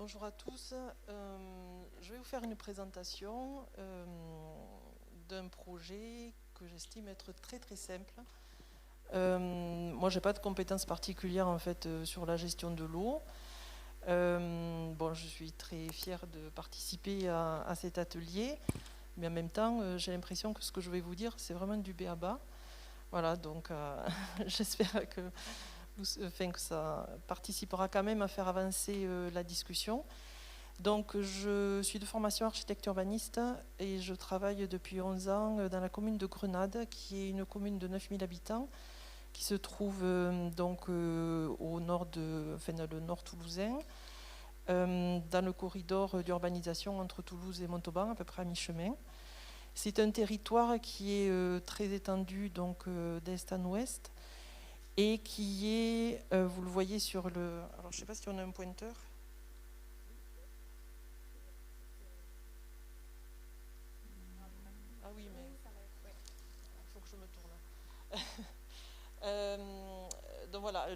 Bonjour à tous. Je vais vous faire une présentation d'un projet que j'estime être très très simple. Moi, j'ai pas de compétences particulières en fait sur la gestion de l'eau. Bon, je suis très fière de participer à cet atelier, mais en même temps, j'ai l'impression que ce que je vais vous dire, c'est vraiment du b.a.-ba. Voilà, donc j'espère que que ça participera quand même à faire avancer la discussion. Donc, je suis de formation architecte urbaniste et je travaille depuis 11 ans dans la commune de Grenade, qui est une commune de 9000 habitants, qui se trouve au nord dans le nord toulousain, dans le corridor d'urbanisation entre Toulouse et Montauban, à peu près à mi-chemin. C'est un territoire qui est très étendu, donc d'est en ouest, et qui est, vous le voyez sur le... Alors, je ne sais pas si on a un pointeur. Ah oui, mais il faut que je me tourne. Donc voilà,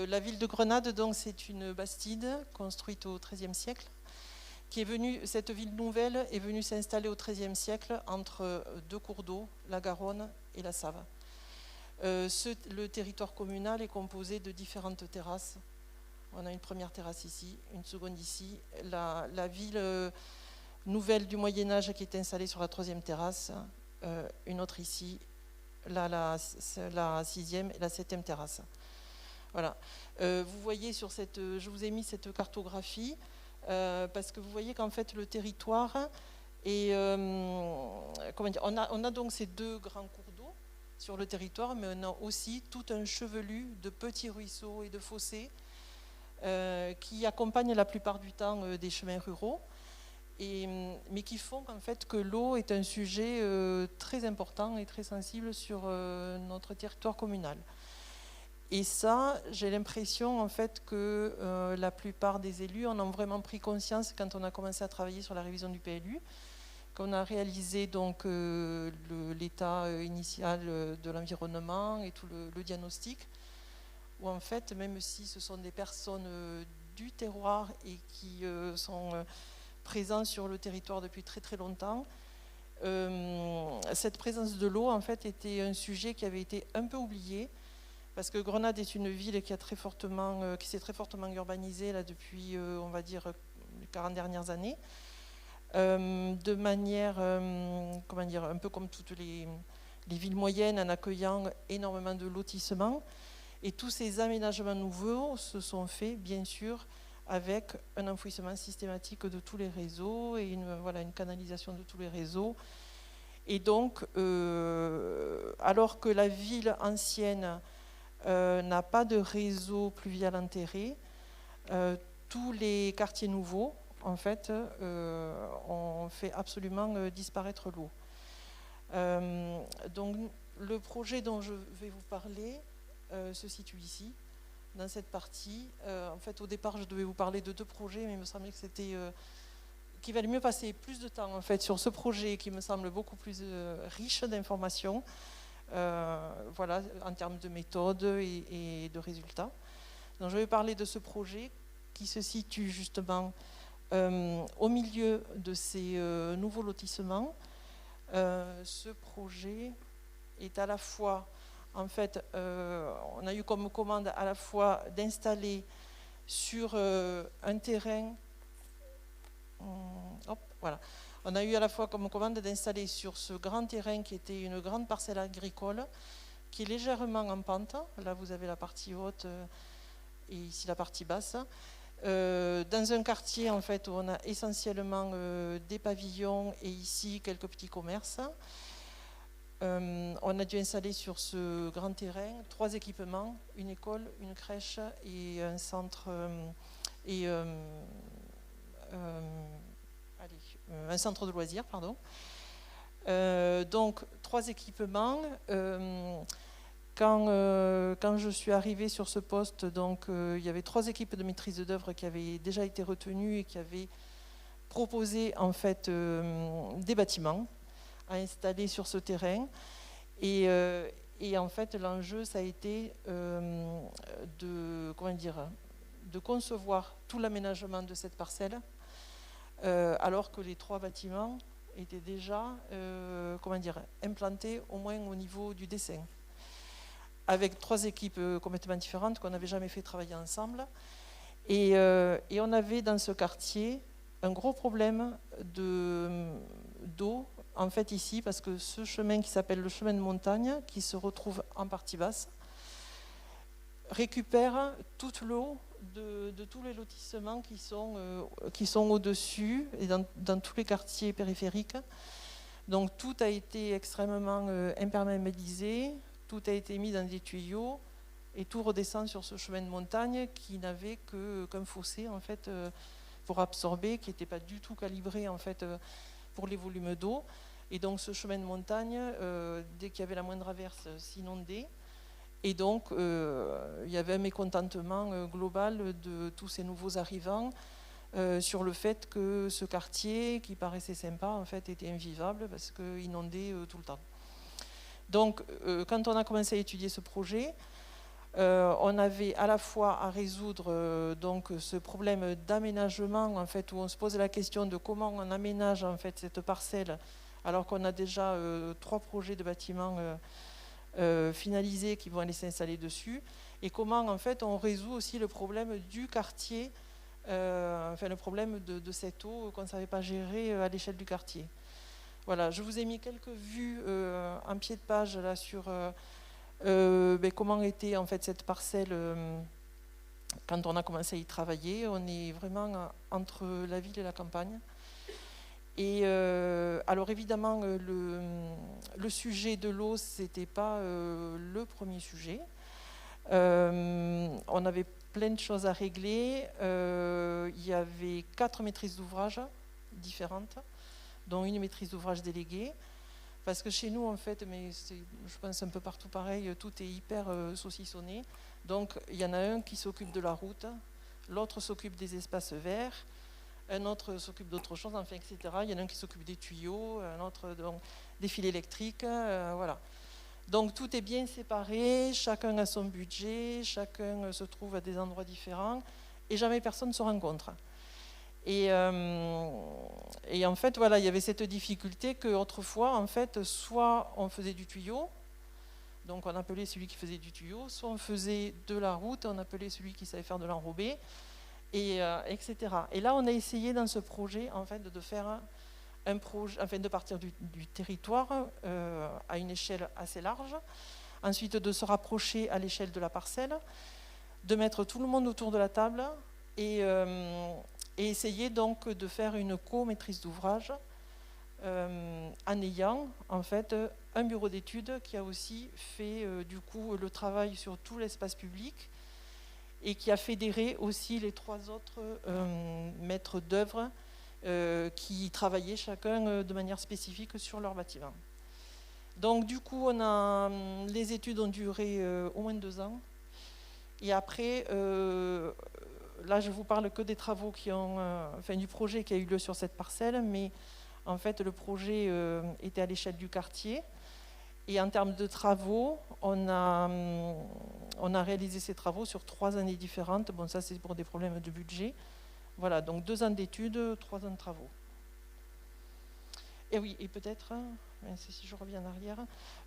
la ville de Grenade, donc, c'est une bastide construite au XIIIe siècle, cette ville nouvelle est venue s'installer au XIIIe siècle entre deux cours d'eau, la Garonne et la Save. Le territoire communal est composé de différentes terrasses. On a une première terrasse ici, une seconde ici. La ville nouvelle du Moyen-Âge qui est installée sur la troisième terrasse, une autre ici, la sixième et la septième terrasse. Voilà. Vous voyez je vous ai mis cette cartographie parce que vous voyez qu'en fait le territoire est, comment dire, on a donc ces deux grands cours d'eau sur le territoire, mais on a aussi tout un chevelu de petits ruisseaux et de fossés qui accompagnent la plupart du temps des chemins ruraux. Mais qui font qu'en fait que l'eau est un sujet très important et très sensible sur notre territoire communal. Et ça, j'ai l'impression en fait que la plupart des élus en ont vraiment pris conscience quand on a commencé à travailler sur la révision du PLU, qu'on a réalisé donc l'état initial de l'environnement et tout le diagnostic, où en fait, même si ce sont des personnes du terroir et qui sont présents sur le territoire depuis très très longtemps, cette présence de l'eau en fait était un sujet qui avait été un peu oublié, parce que Grenade est une ville qui s'est très fortement urbanisée là, depuis, on va dire, les 40 dernières années, de manière, comment dire, un peu comme toutes les villes moyennes, en accueillant énormément de lotissements. Et tous ces aménagements nouveaux se sont faits, bien sûr, avec un enfouissement systématique de tous les réseaux et une canalisation de tous les réseaux. Et donc, alors que la ville ancienne n'a pas de réseau pluvial enterré, tous les quartiers nouveaux, en fait, ont fait absolument disparaître l'eau. Donc, le projet dont je vais vous parler se situe ici, dans cette partie. En fait, au départ, je devais vous parler de deux projets, mais il me semblait que qu'il valait mieux passer plus de temps en fait sur ce projet qui me semble beaucoup plus riche d'informations, voilà, en termes de méthode et de résultats. Donc, je vais parler de ce projet qui se situe justement au milieu de ces nouveaux lotissements. Ce projet est à la fois, en fait, on a eu comme commande à la fois d'installer sur un terrain, voilà. On a eu à la fois comme commande d'installer sur ce grand terrain qui était une grande parcelle agricole, qui est légèrement en pente. Là, vous avez la partie haute et ici la partie basse. Dans un quartier en fait où on a essentiellement des pavillons et ici quelques petits commerces. On a dû installer sur ce grand terrain 3 équipements, une école, une crèche et un centre un centre de loisirs, pardon. Donc 3 équipements. Quand je suis arrivée sur ce poste, donc, il y avait 3 équipes de maîtrise d'œuvre qui avaient déjà été retenues et qui avaient proposé en fait des bâtiments à installer sur ce terrain. Et en fait, l'enjeu, ça a été de concevoir tout l'aménagement de cette parcelle, alors que les 3 bâtiments étaient déjà implantés au moins au niveau du dessin, avec 3 équipes complètement différentes qu'on n'avait jamais fait travailler ensemble. Et on avait dans ce quartier un gros problème d'eau, en fait ici, parce que ce chemin qui s'appelle le chemin de montagne, qui se retrouve en partie basse, récupère toute l'eau de tous les lotissements qui sont au-dessus et dans tous les quartiers périphériques. Donc tout a été extrêmement imperméabilisé, tout a été mis dans des tuyaux et tout redescend sur ce chemin de montagne qui n'avait qu'un fossé en fait pour absorber, qui n'était pas du tout calibré en fait pour les volumes d'eau. Et donc ce chemin de montagne, dès qu'il y avait la moindre averse, s'inondait. Et donc, il y avait un mécontentement global de tous ces nouveaux arrivants sur le fait que ce quartier, qui paraissait sympa, en fait, était invivable parce qu'il inondait tout le temps. Donc, quand on a commencé à étudier ce projet, on avait à la fois à résoudre donc ce problème d'aménagement, en fait, où on se pose la question de comment on aménage en fait cette parcelle, alors qu'on a déjà 3 projets de bâtiments finalisés qui vont aller s'installer dessus, et comment en fait on résout aussi le problème du quartier, le problème de cette eau qu'on ne savait pas gérer à l'échelle du quartier. Voilà, je vous ai mis quelques vues en pied de page là sur comment était en fait cette parcelle quand on a commencé à y travailler. On est vraiment entre la ville et la campagne. Et alors évidemment, le sujet de l'eau, c'était pas le premier sujet. On avait plein de choses à régler. Il y avait 4 maîtrises d'ouvrage différentes, dont une maîtrise d'ouvrage déléguée. Parce que chez nous, en fait, mais je pense un peu partout pareil, tout est hyper saucissonné. Donc il y en a un qui s'occupe de la route, l'autre s'occupe des espaces verts, un autre s'occupe d'autre chose, enfin, etc. Il y en a un qui s'occupe des tuyaux, un autre des fils électriques, voilà. Donc tout est bien séparé, chacun a son budget, chacun se trouve à des endroits différents, et jamais personne ne se rencontre. Et en fait, voilà, il y avait cette difficulté qu'autrefois, en fait, soit on faisait du tuyau, donc on appelait celui qui faisait du tuyau, soit on faisait de la route, on appelait celui qui savait faire de l'enrobé, etc. Et là, on a essayé dans ce projet, en fait, de faire un projet, enfin, de partir du territoire à une échelle assez large, ensuite de se rapprocher à l'échelle de la parcelle, de mettre tout le monde autour de la table et essayer donc de faire une co-maîtrise d'ouvrage en ayant en fait un bureau d'études qui a aussi fait du coup le travail sur tout l'espace public et qui a fédéré aussi les 3 autres maîtres d'œuvre qui travaillaient chacun de manière spécifique sur leur bâtiment. Donc du coup, les études ont duré au moins 2 ans. Et après, là je vous parle que des travaux du projet qui a eu lieu sur cette parcelle, mais en fait le projet était à l'échelle du quartier. Et en termes de travaux, on a réalisé ces travaux sur 3 années différentes. Bon, ça c'est pour des problèmes de budget. Voilà, donc 2 ans d'études, 3 ans de travaux. Et oui, et peut-être, si je reviens en arrière,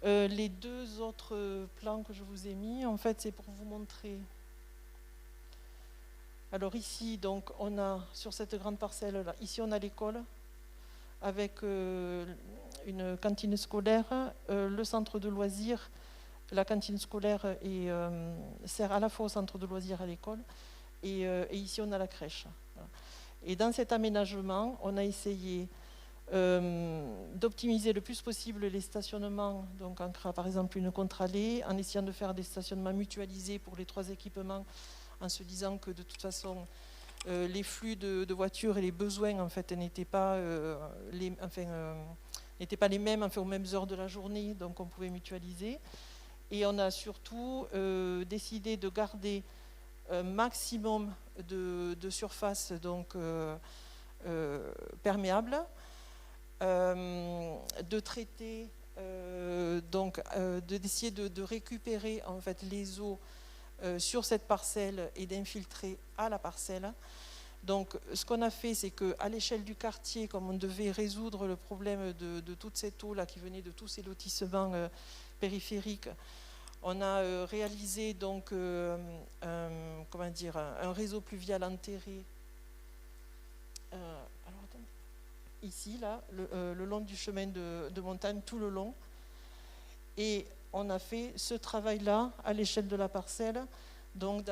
les 2 autres plans que je vous ai mis, en fait, c'est pour vous montrer. Alors ici, donc, on a, sur cette grande parcelle-là, ici on a l'école, avec une cantine scolaire, le centre de loisirs. La cantine scolaire sert à la fois au centre de loisirs et à l'école, et ici on a la crèche. Voilà. Et dans cet aménagement, on a essayé d'optimiser le plus possible les stationnements, donc en créant par exemple une contre-allée, en essayant de faire des stationnements mutualisés pour les 3 équipements, en se disant que de toute façon les flux de voitures et les besoins en fait n'étaient pas les mêmes aux mêmes heures de la journée, donc on pouvait mutualiser. Et on a surtout décidé de garder un maximum de surface donc perméable, de traiter d'essayer de récupérer en fait les eaux sur cette parcelle et d'infiltrer à la parcelle. Donc ce qu'on a fait, c'est qu'à l'échelle du quartier, comme on devait résoudre le problème de toute cette eau là qui venait de tous ces lotissements périphériques, on a réalisé donc un réseau pluvial enterré ici, là, le long du chemin de montagne, tout le long. Et on a fait ce travail-là à l'échelle de la parcelle, donc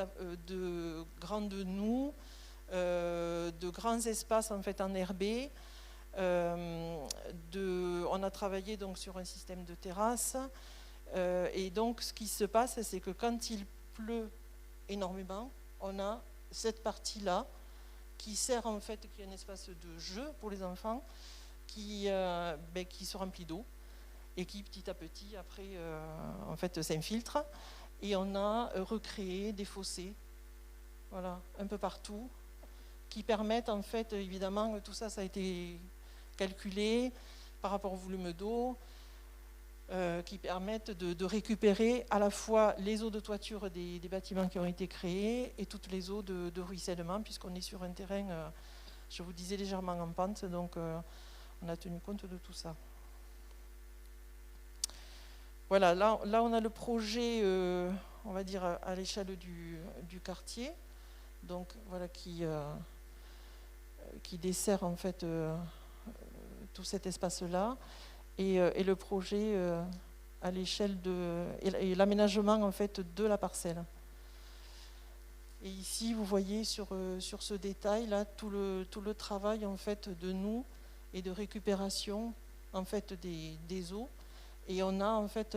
de grandes noues, de grands espaces en fait enherbés. On a travaillé donc sur un système de terrasse. Et donc ce qui se passe, c'est que quand il pleut énormément, on a cette partie-là qui sert en fait, qui est un espace de jeu pour les enfants, qui se remplit d'eau et qui petit à petit après en fait s'infiltre. Et on a recréé des fossés, voilà, un peu partout, qui permettent en fait, évidemment, tout ça, ça a été calculé par rapport au volume d'eau, qui permettent de récupérer à la fois les eaux de toiture des bâtiments qui ont été créés et toutes les eaux de ruissellement, puisqu'on est sur un terrain, je vous disais, légèrement en pente, donc on a tenu compte de tout ça. Voilà, là on a le projet, on va dire, à l'échelle du quartier, donc voilà, qui dessert en fait tout cet espace-là. Et le projet à l'échelle et l'aménagement en fait de la parcelle. Et ici, vous voyez sur ce détail là tout le travail en fait de nous et de récupération en fait des eaux. Et on a en fait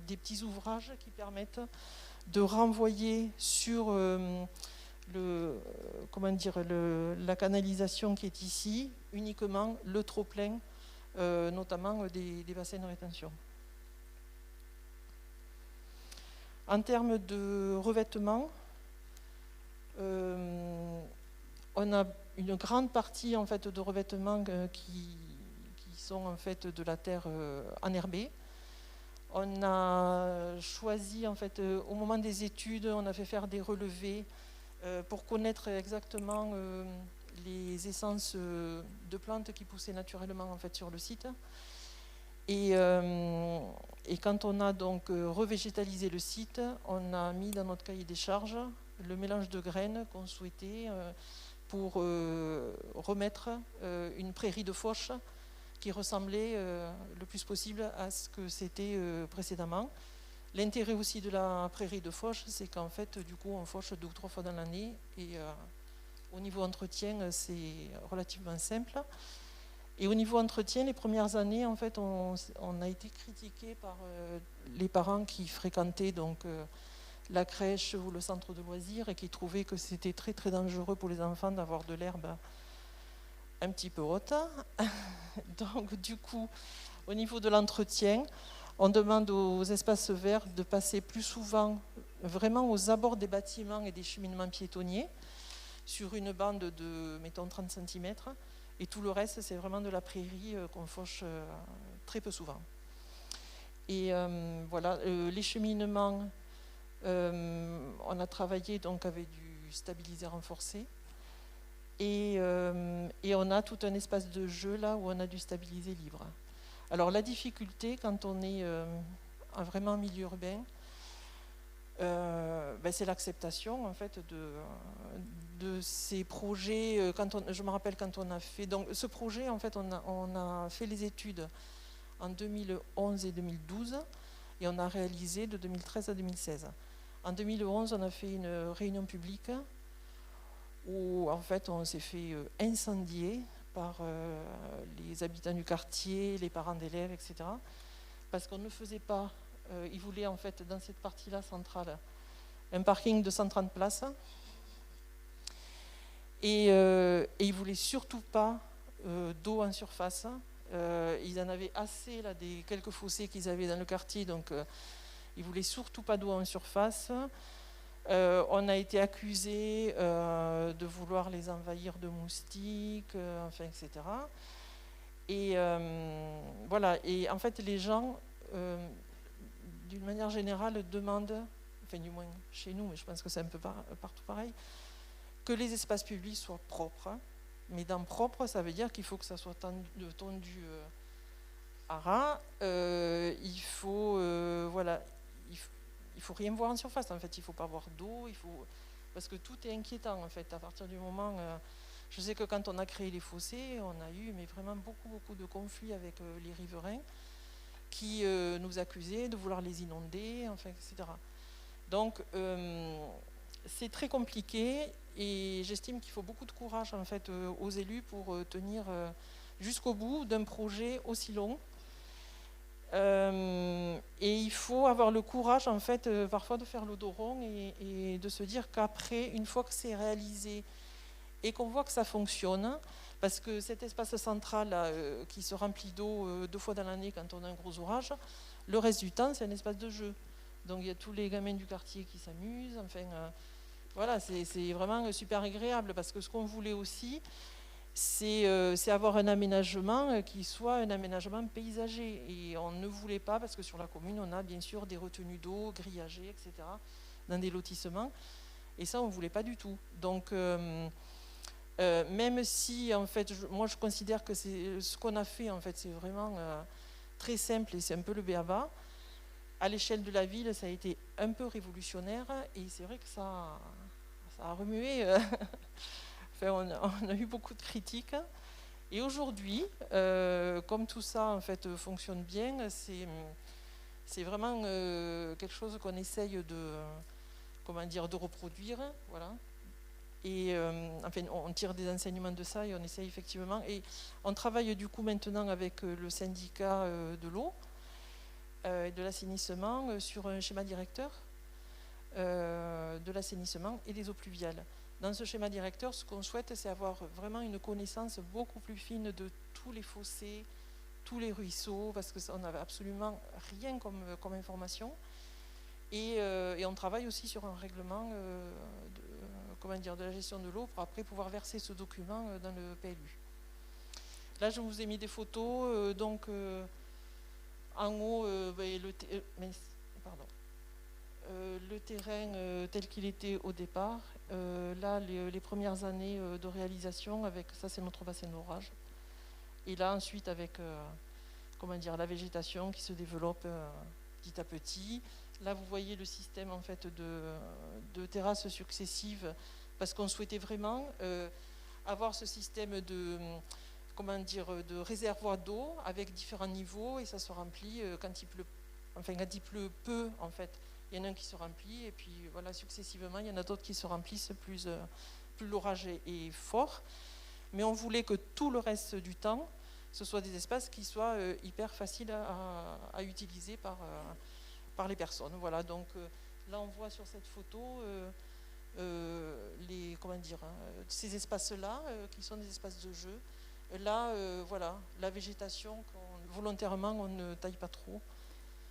des petits ouvrages qui permettent de renvoyer sur la canalisation qui est ici uniquement le trop-plein. Notamment des bassins de rétention. En termes de revêtement, on a une grande partie en fait de revêtements qui sont en fait de la terre enherbée. On a choisi en fait au moment des études, on a fait faire des relevés pour connaître exactement les essences de plantes qui poussaient naturellement en fait sur le site. Et quand on a donc revégétalisé le site, on a mis dans notre cahier des charges le mélange de graines qu'on souhaitait pour remettre une prairie de fauche qui ressemblait le plus possible à ce que c'était précédemment. L'intérêt aussi de la prairie de fauche, c'est qu'en fait, du coup, on fauche 2 ou 3 fois dans l'année et au niveau entretien, c'est relativement simple. Et au niveau entretien, les premières années, en fait, on a été critiqué par les parents qui fréquentaient donc, la crèche ou le centre de loisirs et qui trouvaient que c'était très très dangereux pour les enfants d'avoir de l'herbe un petit peu haute. Donc du coup, au niveau de l'entretien, on demande aux espaces verts de passer plus souvent vraiment aux abords des bâtiments et des cheminements piétonniers, sur une bande de, mettons, 30 cm, et tout le reste, c'est vraiment de la prairie qu'on fauche très peu souvent. Et voilà, les cheminements, on a travaillé donc avec du stabilisé renforcé, et on a tout un espace de jeu là où on a du stabilisé libre. Alors la difficulté, quand on est vraiment en milieu urbain, c'est l'acceptation en fait de ces projets. Je me rappelle quand on a fait donc ce projet, en fait, on a fait les études en 2011 et 2012 et on a réalisé de 2013 à 2016. En 2011, on a fait une réunion publique où en fait on s'est fait incendier par les habitants du quartier, les parents d'élèves, etc. Parce qu'on ne faisait pas. Ils voulaient en fait dans cette partie-là centrale un parking de 130 places et ils ne voulaient surtout pas d'eau en surface. Ils en avaient assez là, des quelques fossés qu'ils avaient dans le quartier, donc ils ne voulaient surtout pas d'eau en surface. On a été accusés de vouloir les envahir de moustiques, enfin, etc. Et voilà. Et en fait, les gens, d'une manière générale, demandent enfin du moins chez nous, mais je pense que c'est un peu partout pareil, que les espaces publics soient propres. Mais dans propre, ça veut dire qu'il faut que ça soit tondu à ras. Il faut rien voir en surface. En fait, il faut pas voir d'eau. Parce que tout est inquiétant en fait. À partir du moment, je sais que quand on a créé les fossés, on a eu mais vraiment beaucoup de conflits avec les riverains qui nous accusaient de vouloir les inonder, enfin, etc. Donc c'est très compliqué et j'estime qu'il faut beaucoup de courage en fait aux élus pour tenir jusqu'au bout d'un projet aussi long. Et il faut avoir le courage en fait parfois de faire le dos rond et de se dire qu'après, une fois que c'est réalisé et qu'on voit que ça fonctionne, parce que cet espace central là, qui se remplit d'eau 2 fois dans l'année quand on a un gros orage, le reste du temps c'est un espace de jeu. Donc il y a tous les gamins du quartier qui s'amusent, enfin voilà, c'est vraiment super agréable parce que ce qu'on voulait aussi, c'est avoir un aménagement qui soit un aménagement paysager. Et on ne voulait pas, parce que sur la commune, on a bien sûr des retenues d'eau, grillagées, etc., dans des lotissements. Et ça, on ne voulait pas du tout. Donc, même si, en fait, moi, je considère que ce qu'on a fait, en fait, c'est vraiment très simple et c'est un peu le b.a.-ba. À l'échelle de la ville, ça a été un peu révolutionnaire. Et c'est vrai que ça a remué... on a eu beaucoup de critiques. Et aujourd'hui, comme tout ça en fait fonctionne bien, c'est vraiment quelque chose qu'on essaye de reproduire, voilà. Et enfin, on tire des enseignements de ça et on essaye effectivement. Et on travaille du coup maintenant avec le syndicat de l'eau et de l'assainissement sur un schéma directeur de l'assainissement et des eaux pluviales. Dans ce schéma directeur, ce qu'on souhaite, c'est avoir vraiment une connaissance beaucoup plus fine de tous les fossés, tous les ruisseaux, parce qu'on n'avait absolument rien comme information. Et on travaille aussi sur un règlement de la gestion de l'eau pour après pouvoir verser ce document dans le PLU. Là, je vous ai mis des photos. En haut, le terrain tel qu'il était au départ. Là, les premières années de réalisation, avec ça, c'est notre bassin d'orage. Et là, ensuite, avec la végétation qui se développe petit à petit. Là, vous voyez le système en fait de terrasses successives, parce qu'on souhaitait vraiment avoir ce système de réservoir d'eau avec différents niveaux, et ça se remplit quand il pleut. Enfin, quand il pleut peu, en fait. Il y en a un qui se remplit, et puis voilà, successivement, il y en a d'autres qui se remplissent plus l'orage est fort. Mais on voulait que tout le reste du temps, ce soit des espaces qui soient hyper faciles à utiliser par les personnes. Voilà, donc là, on voit sur cette photo ces espaces-là, qui sont des espaces de jeu. Là, voilà, la végétation, volontairement, on ne taille pas trop.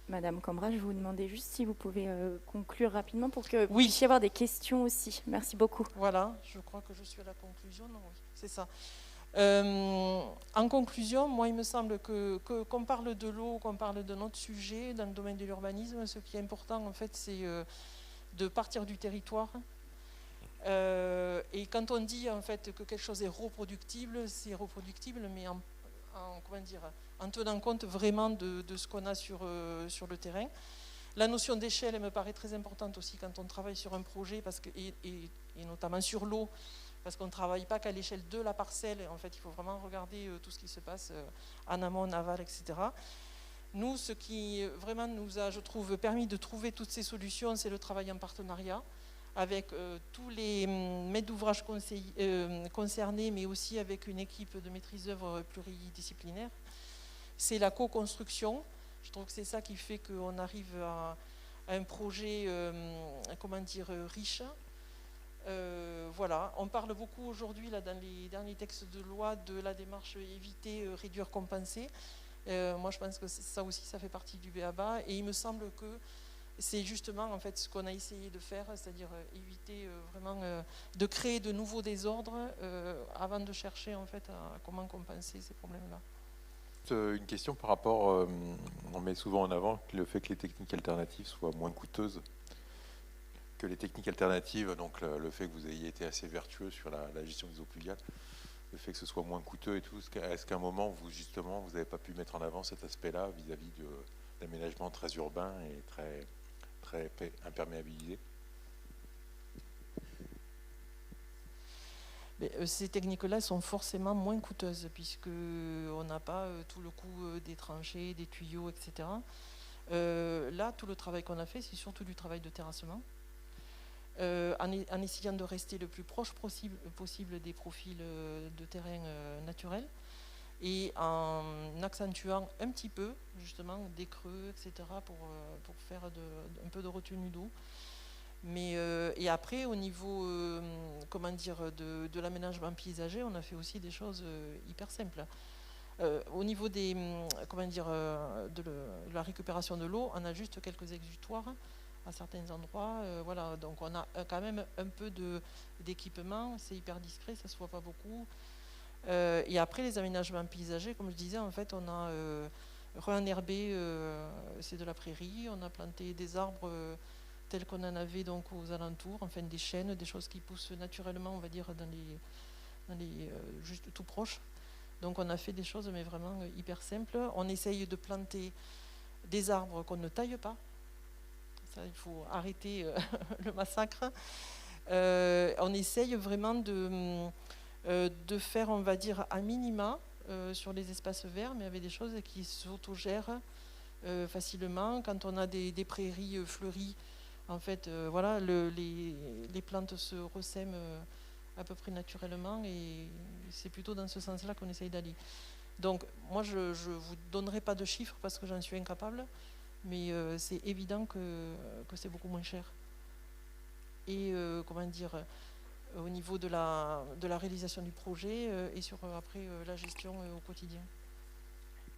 Madame Cambra, je vous demandais juste si vous pouvez conclure rapidement pour que vous puissiez avoir des questions aussi. Merci beaucoup. Voilà, je crois que je suis à la conclusion. Non, oui, c'est ça. En conclusion, moi, il me semble qu'on parle de l'eau, qu'on parle de notre sujet dans le domaine de l'urbanisme. Ce qui est important, en fait, c'est de partir du territoire. Et quand on dit, en fait, que quelque chose est reproductible, c'est reproductible, mais en tenant compte vraiment de ce qu'on a sur le terrain. La notion d'échelle, elle me paraît très importante aussi quand on travaille sur un projet, et notamment sur l'eau, parce qu'on ne travaille pas qu'à l'échelle de la parcelle. En fait, il faut vraiment regarder tout ce qui se passe en amont, en aval, etc. Nous, ce qui vraiment nous a, je trouve, permis de trouver toutes ces solutions, c'est le travail en partenariat avec tous les maîtres d'ouvrage concernés, mais aussi avec une équipe de maîtrise d'œuvre pluridisciplinaire. C'est la co-construction. Je trouve que c'est ça qui fait qu'on arrive à un projet riche. Voilà. On parle beaucoup aujourd'hui, là, dans les derniers textes de loi, de la démarche éviter, réduire, compenser. Moi, je pense que ça aussi, ça fait partie du b.a.-ba. Et il me semble que c'est justement en fait ce qu'on a essayé de faire, c'est-à-dire éviter vraiment de créer de nouveaux désordres avant de chercher en fait à comment compenser ces problèmes-là. Une question par rapport, on met souvent en avant le fait que les techniques alternatives soient moins coûteuses. que les techniques alternatives, donc le fait que vous ayez été assez vertueux sur la gestion des eaux pluviales, le fait que ce soit moins coûteux et tout, est-ce qu'à un moment, vous n'avez pas pu mettre en avant cet aspect-là vis-à-vis d'aménagements très urbains et très imperméabilisés? Ces techniques-là sont forcément moins coûteuses puisqu'on n'a pas tout le coût des tranchées, des tuyaux, etc. Là, tout le travail qu'on a fait, c'est surtout du travail de terrassement, en essayant de rester le plus proche possible des profils de terrain naturels et en accentuant un petit peu, justement, des creux, etc., pour faire un peu de retenue d'eau. Mais, et après, au niveau comment dire, de l'aménagement paysager, on a fait aussi des choses hyper simples. Au niveau des, comment dire, de la récupération de l'eau, on a juste quelques exutoires à certains endroits. Voilà, donc on a quand même un peu d'équipement, c'est hyper discret, ça se voit pas beaucoup. Et après, les aménagements paysagers, comme je disais, en fait, on a re-enherbé, c'est de la prairie, on a planté des arbres tels qu'on en avait donc aux alentours, enfin des chênes, des choses qui poussent naturellement, on va dire, dans les juste tout proches. Donc on a fait des choses, mais vraiment hyper simples. On essaye de planter des arbres qu'on ne taille pas. Ça, il faut arrêter le massacre. On essaye vraiment de faire, on va dire, à minima sur les espaces verts, mais avec des choses qui s'autogèrent facilement. Quand on a des prairies fleuries, en fait, voilà, les plantes se ressèment à peu près naturellement et c'est plutôt dans ce sens-là qu'on essaye d'aller. Donc, moi, je ne vous donnerai pas de chiffres parce que j'en suis incapable, mais c'est évident que c'est beaucoup moins cher. Et, comment dire, au niveau de la réalisation du projet et sur, après, la gestion au quotidien.